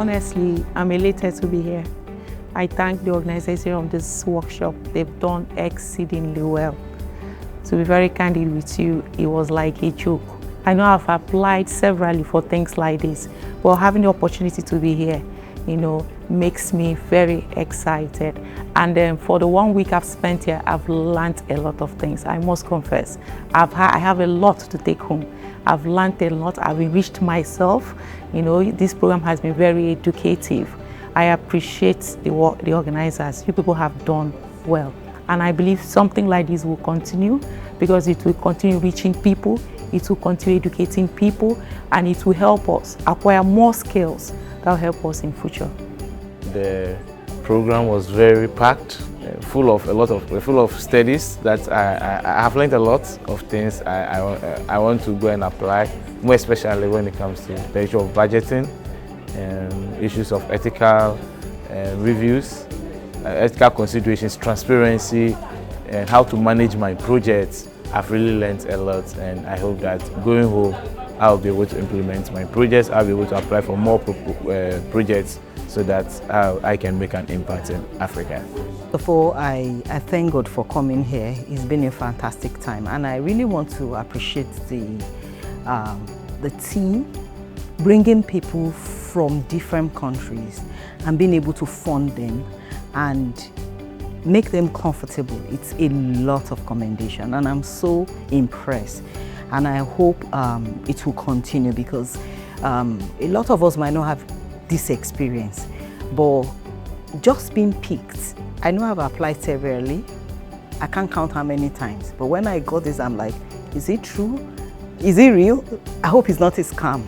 Honestly, I'm elated to be here. I thank the organization of this workshop. They've done exceedingly well. To be very candid with you, it was like a joke. I know I've applied severally for things like this, but having the opportunity to be here, makes me very excited. And for the 1 week I've spent here, I've learned a lot of things. I must confess, I have a lot to take home. I've learned a lot. I've enriched myself. This program has been very educative. I appreciate the work the organizers. You people have done well. And I believe something like this will continue because it will continue reaching people, it will continue educating people, and it will help us acquire more skills that will help us in future. The program was very packed, full of studies that I have learned a lot of things I want to go and apply, more especially when it comes to the issue of budgeting, issues of ethical reviews, ethical considerations, transparency, and how to manage my projects. I've really learned a lot, and I hope that going home I'll be able to implement my projects. I'll be able to apply for more projects so that I can make an impact in Africa. Before I thank God for coming here. It's been a fantastic time, and I really want to appreciate the team bringing people from different countries and being able to fund them and make them comfortable. It's a lot of commendation, and I'm so impressed, and I hope it will continue because a lot of us might not have this experience, but just being picked. I know I've applied severally. I can't count how many times, but when I got this, I'm like, is it true? Is it real? I hope it's not a scam,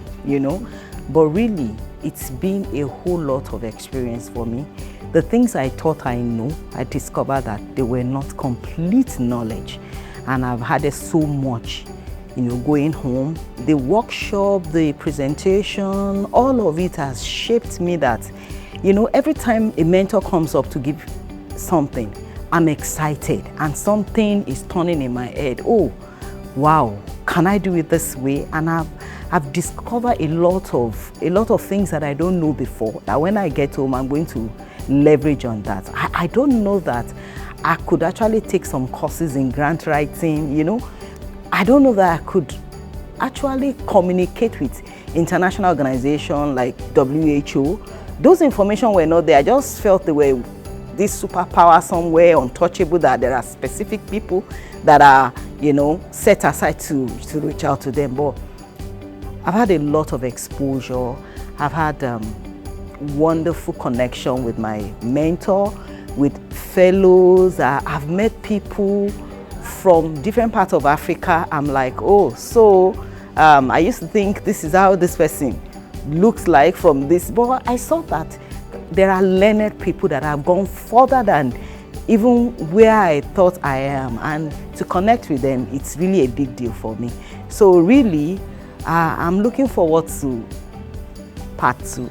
But really, it's been a whole lot of experience for me. The things I thought I know, I discovered that they were not complete knowledge. And I've had so much, going home. The workshop, the presentation, all of it has shaped me that, every time a mentor comes up to give something, I'm excited and something is turning in my head. Oh, wow, can I do it this way? And I've discovered a lot of things that I don't know before, that when I get home, I'm going to leverage on that. I don't know that I could actually take some courses in grant writing, I don't know that I could actually communicate with international organizations like WHO. Those information were not there. I just felt they were this superpower somewhere, untouchable, that there are specific people that are, set aside to reach out to them. But I've had a lot of exposure. I've had wonderful connection with my mentor, with fellows. I've met people from different parts of Africa. I'm like, oh, so I used to think this is how this person looks like from this, but I saw that there are learned people that have gone further than even where I thought I am, and to connect with them, it's really a big deal for me. So really, I'm looking forward to part 2.